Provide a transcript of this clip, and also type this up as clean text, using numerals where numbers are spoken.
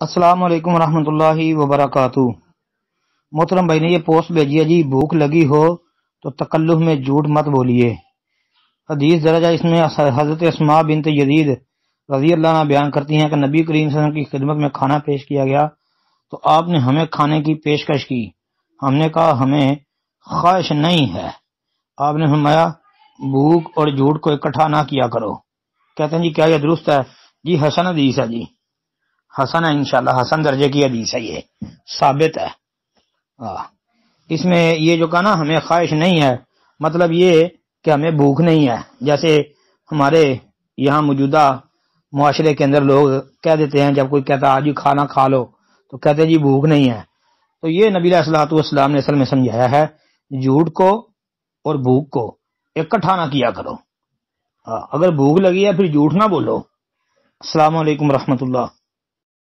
अस्सलाम वालेकुम रहमतुल्लाहि व बरकातुहू। मोहतरम भाई ने ये पोस्ट भेजी है जी, भूख लगी हो तो तकल्लुफ में झूठ मत बोलिए। हदीस दर्ज है इसमें हजरत अस्मा बिनत यजीद रजी अल्लाह अन्हा बयान करती हैं कि नबी करीम सल्लल्लाहु अलैहि वसल्लम की खिदमत में खाना पेश किया गया तो आपने हमें खाने की पेशकश की। हमने कहा हमें ख्वाहिश नहीं है। आपने फरमाया भूख और झूठ को इकट्ठा ना किया करो। कहते हैं जी क्या यह दुरुस्त है? जी हसन हदीस है जी, हसन है, इंशाल्लाह हसन दर्जे की हदीस है, ये साबित है। इसमें ये जो कहा ना हमें ख्वाहिश नहीं है, मतलब ये कि हमें भूख नहीं है। जैसे हमारे यहाँ मौजूदा मुआशरे के अंदर लोग कह देते हैं, जब कोई कहता आज ही खाना खा लो तो कहते हैं जी भूख नहीं है। तो ये नबी सल्लल्लाहु अलैहि वसल्लम ने असल में समझाया है, झूठ को और भूख को इकट्ठा ना किया करो। अगर भूख लगी है फिर झूठ ना बोलो। अस्सलाम वालेकुम रहमतुल्लाह।